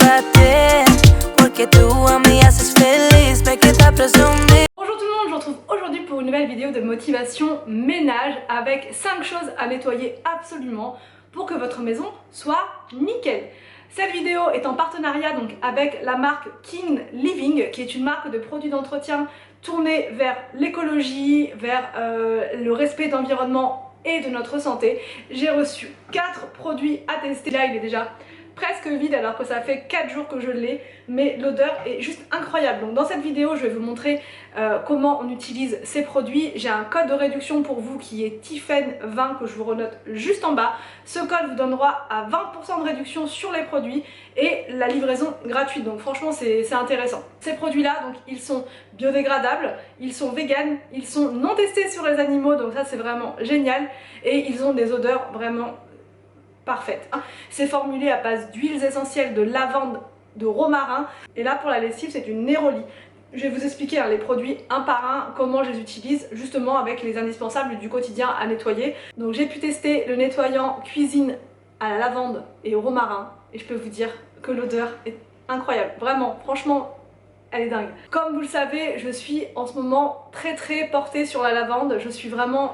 tócate, porque tú a mí haces feliz, me queda presumir. Bonjour tout le monde, je vous retrouve aujourd'hui pour une nouvelle vidéo de motivation ménage avec 5 choses à nettoyer absolument pour que votre maison soit nickel. Cette vidéo est en partenariat donc avec la marque Kin Living, qui est une marque de produits d'entretien tournée vers l'écologie, vers le respect d'environnement et de notre santé. J'ai reçu 4 produits à tester. Là, il est déjà presque vide alors que ça fait 4 jours que je l'ai, mais l'odeur est juste incroyable. Donc dans cette vidéo, je vais vous montrer comment on utilise ces produits. J'ai un code de réduction pour vous qui est Tiffen20 que je vous renote juste en bas. Ce code vous donne droit à 20% de réduction sur les produits et la livraison gratuite. Donc franchement, c'est intéressant. Ces produits-là, donc ils sont biodégradables, ils sont véganes, ils sont non testés sur les animaux, donc ça c'est vraiment génial. Et ils ont des odeurs vraiment parfaite. C'est formulé à base d'huiles essentielles de lavande, de romarin. Et là pour la lessive, c'est une Neroli. Je vais vous expliquer les produits un par un, comment je les utilise justement avec les indispensables du quotidien à nettoyer. Donc j'ai pu tester le nettoyant cuisine à la lavande et au romarin et je peux vous dire que l'odeur est incroyable. Vraiment, franchement, elle est dingue. Comme vous le savez, je suis en ce moment très portée sur la lavande. Je suis vraiment...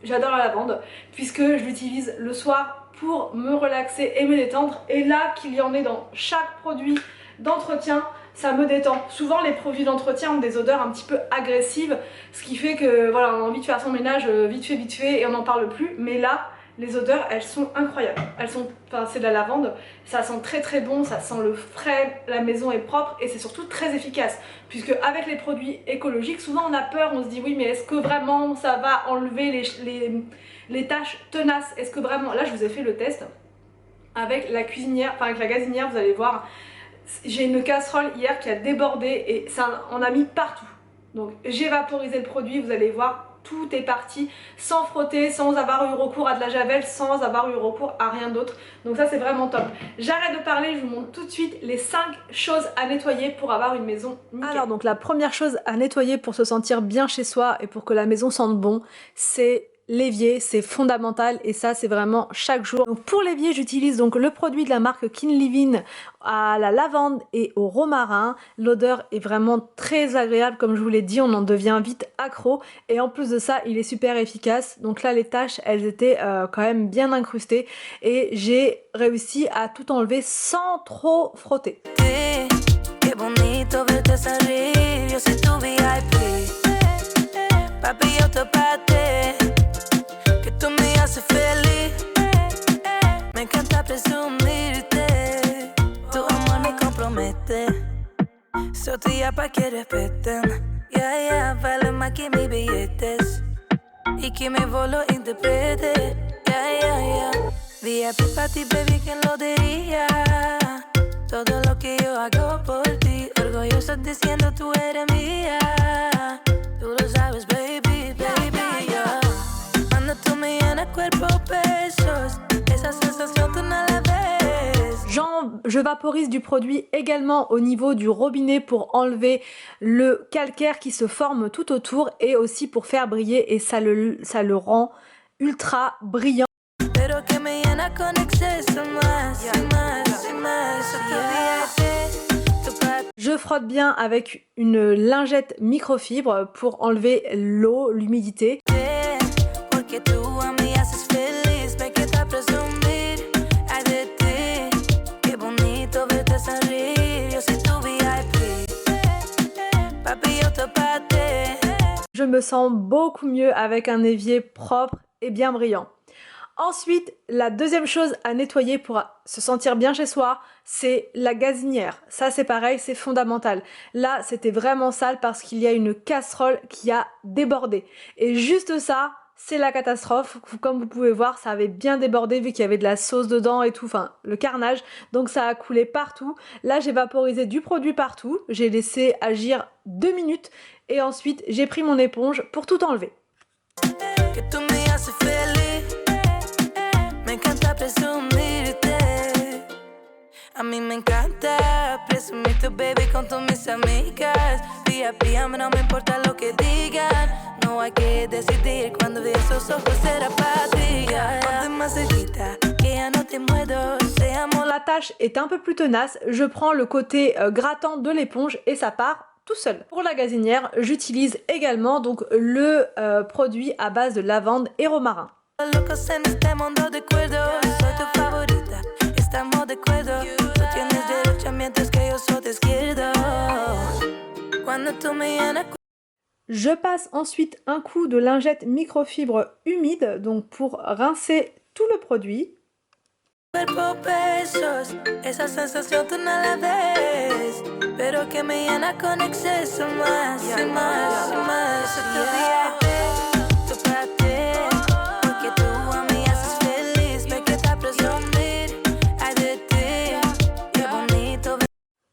j'adore la lavande puisque je l'utilise le soir pour me relaxer et me détendre, et là qu'il y en ait dans chaque produit d'entretien, ça me détend. Souvent les produits d'entretien ont des odeurs un petit peu agressives, ce qui fait que voilà, on a envie de faire son ménage vite fait et on n'en parle plus, mais là les odeurs elles sont incroyables. Elles sont, enfin c'est de la lavande, ça sent très bon, ça sent le frais, la maison est propre et c'est surtout très efficace, puisque avec les produits écologiques souvent on a peur, on se dit oui mais est-ce que vraiment ça va enlever les tâches tenaces, est-ce que vraiment, là je vous ai fait le test avec la cuisinière, enfin avec la gazinière, vous allez voir, j'ai une casserole hier qui a débordé et ça en a mis partout. Donc j'ai vaporisé le produit, vous allez voir, tout est parti sans frotter, sans avoir eu recours à de la javel, sans avoir eu recours à rien d'autre. Donc ça c'est vraiment top. J'arrête de parler, je vous montre tout de suite les 5 choses à nettoyer pour avoir une maison nickel. Alors donc la première chose à nettoyer pour se sentir bien chez soi et pour que la maison sente bon, c'est l'évier, c'est fondamental et ça c'est vraiment chaque jour. Donc pour l'évier, j'utilise donc le produit de la marque Kin Living à la lavande et au romarin. L'odeur est vraiment très agréable, comme je vous l'ai dit, on en devient vite accro et en plus de ça, il est super efficace. Donc là les taches, elles étaient quand même bien incrustées et j'ai réussi à tout enlever sans trop frotter. Feliz, me encanta presumirte, tu amor me compromete, soy tuya pa' que respeten, yeah, vale más que mis billetes, y que mi voz lo interprete, yeah, VIP pa' ti baby, ¿quién lo diría? Todo lo que yo hago por ti, orgulloso diciendo tú eres mía, tú lo sabes baby, yeah. Tú me llenas cuerpo besos, esa sensación tú no la ves. Je vaporise du produit également au niveau du robinet pour enlever le calcaire qui se forme tout autour et aussi pour faire briller et ça le rend ultra brillant. Pero que me llena con exceso más, Je frotte bien avec une lingette microfibre pour enlever l'eau, l'humidité. Que tú a mí haces feliz, me queda presumir, ay de ti, qué bonito verte sonreír, yo soy tu VIP, papi yo te pate. Je me sens beaucoup mieux avec un évier propre et bien brillant. Ensuite, la deuxième chose à nettoyer pour se sentir bien chez soi, c'est la gazinière. Ça c'est pareil, c'est fondamental. Là, c'était vraiment sale parce qu'il y a une casserole qui a débordé. Et juste ça, c'est la catastrophe. Comme vous pouvez voir, ça avait bien débordé vu qu'il y avait de la sauce dedans et tout, enfin le carnage. Donc ça a coulé partout. Là j'ai vaporisé du produit partout, j'ai laissé agir 2 minutes et ensuite j'ai pris mon éponge pour tout enlever. A mí me encanta presumir tu baby con todas mis amigas. VIP, a mí no me importa lo que digan. No hay que decidir cuando vi esos ojos era para ti. Ponte más cerquita, que ya no te muero. Quand la tâche est un peu plus tenace, je prends le côté grattant de l'éponge et ça part tout seul. Pour la gazinière, j'utilise également donc le produit à base de lavande et romarin. Locos en este mundo de acuerdo, soy tu favorita, estamos de acuerdo. Tú tienes derecha mientras que yo soy de izquierda. Cuando tú me llenas. Je passe ensuite un coup de lingette microfibre humide donc pour rincer tout le produit. Cuerpo besos, esa sensación tú no la ves, pero que me llena con exceso más y más y más. Eso te ríe, tú para ti, porque tú a mí haces feliz, me queda presumir, ay de ti, qué bonito.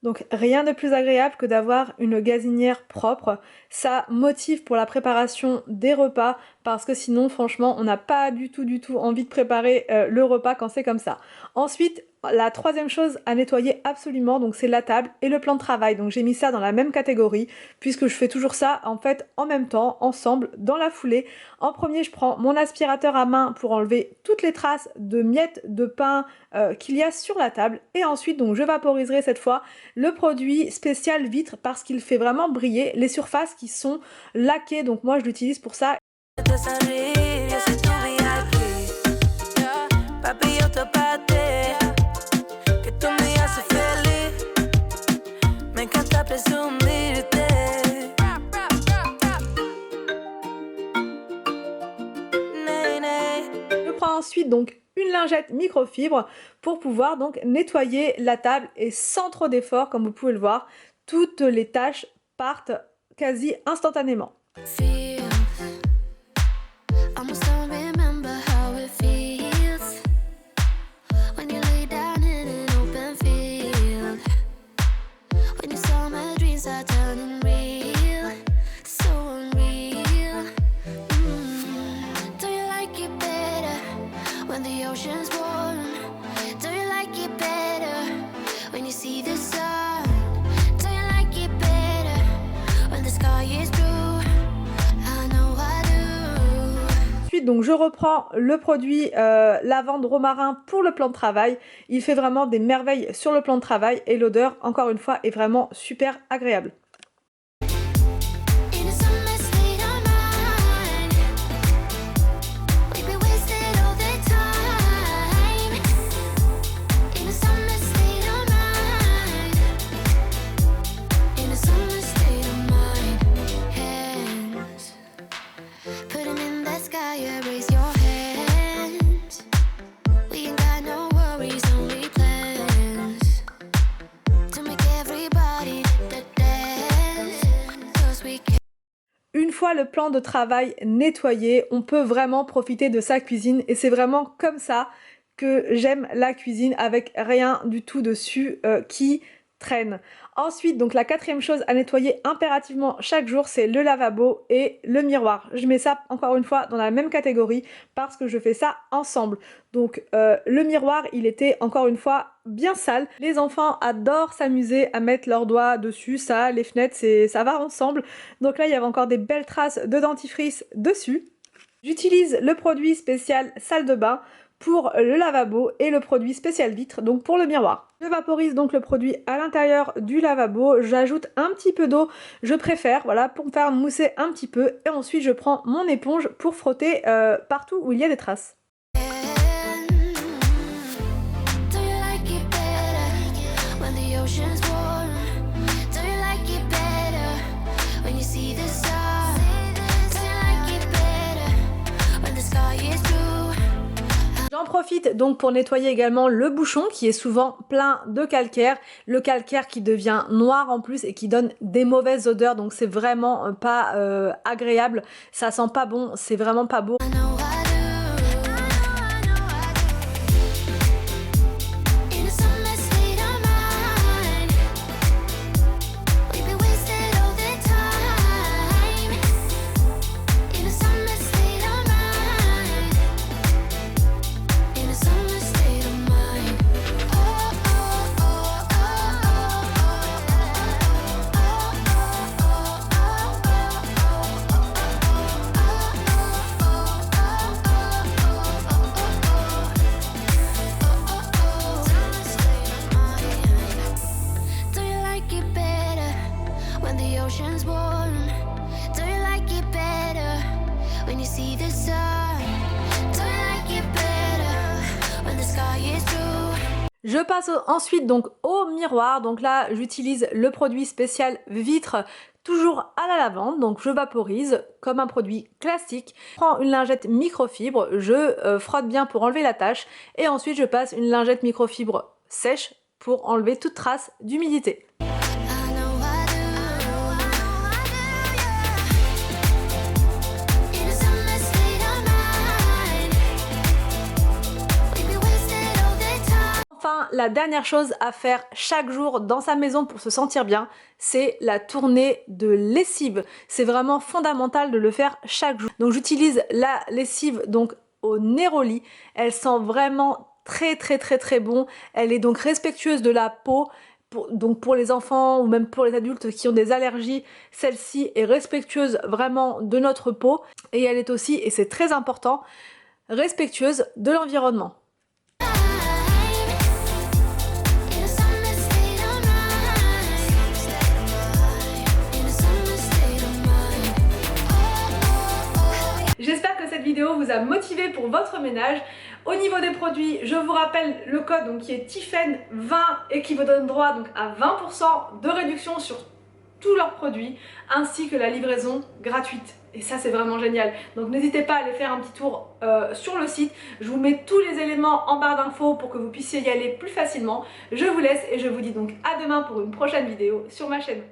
Donc rien de plus agréable que d'avoir une gazinière propre. Ça motive pour la préparation des repas parce que sinon franchement on n'a pas du tout envie de préparer le repas quand c'est comme ça. Ensuite, la troisième chose à nettoyer absolument, donc c'est la table et le plan de travail. Donc j'ai mis ça dans la même catégorie puisque je fais toujours ça en fait en même temps, ensemble, dans la foulée. En premier, je prends mon aspirateur à main pour enlever toutes les traces de miettes de pain qu'il y a sur la table. Et ensuite, donc je vaporiserai cette fois le produit spécial vitre parce qu'il fait vraiment briller les surfaces qui sont laquées. Donc moi je l'utilise pour ça. Je prends ensuite donc une lingette microfibre pour pouvoir donc nettoyer la table et sans trop d'effort, comme vous pouvez le voir, toutes les tâches partent quasi instantanément. Donc je reprends le produit lavande romarin pour le plan de travail. Il fait vraiment des merveilles sur le plan de travail et l'odeur, encore une fois, est vraiment super agréable. Une fois le plan de travail nettoyé, on peut vraiment profiter de sa cuisine et c'est vraiment comme ça que j'aime la cuisine, avec rien du tout dessus qui traîne. Ensuite, donc la quatrième chose à nettoyer impérativement chaque jour, c'est le lavabo et le miroir. Je mets ça encore une fois dans la même catégorie parce que je fais ça ensemble. Donc le miroir, il était encore une fois bien sale. Les enfants adorent s'amuser à mettre leurs doigts dessus, ça, les fenêtres, ça va ensemble. Donc là, il y avait encore des belles traces de dentifrice dessus. J'utilise le produit spécial salle de bain pour le lavabo et le produit spécial vitre, donc pour le miroir. Je vaporise donc le produit à l'intérieur du lavabo, j'ajoute un petit peu d'eau, je préfère, voilà, pour me faire mousser un petit peu, et ensuite je prends mon éponge pour frotter partout où il y a des traces. J'en profite donc pour nettoyer également le bouchon qui est souvent plein de calcaire. Le calcaire qui devient noir en plus et qui donne des mauvaises odeurs, donc c'est vraiment pas agréable. Ça sent pas bon, c'est vraiment pas beau. Je passe ensuite donc au miroir, donc là j'utilise le produit spécial vitre, toujours à la lavande, donc je vaporise comme un produit classique. Je prends une lingette microfibre, je frotte bien pour enlever la tache et ensuite je passe une lingette microfibre sèche pour enlever toute trace d'humidité. Enfin, la dernière chose à faire chaque jour dans sa maison pour se sentir bien, c'est la tournée de lessive. C'est vraiment fondamental de le faire chaque jour. Donc j'utilise la lessive donc au Neroli. Elle sent vraiment très bon. Elle est donc respectueuse de la peau. Donc pour les enfants ou même pour les adultes qui ont des allergies, celle-ci est respectueuse vraiment de notre peau. Et elle est aussi, et c'est très important, respectueuse de l'environnement. J'espère que cette vidéo vous a motivé pour votre ménage. Au niveau des produits, je vous rappelle le code donc, qui est Tiffen20 et qui vous donne droit donc, à 20% de réduction sur tous leurs produits, ainsi que la livraison gratuite. Et ça c'est vraiment génial. Donc n'hésitez pas à aller faire un petit tour sur le site. Je vous mets tous les éléments en barre d'infos pour que vous puissiez y aller plus facilement. Je vous laisse et je vous dis donc à demain pour une prochaine vidéo sur ma chaîne.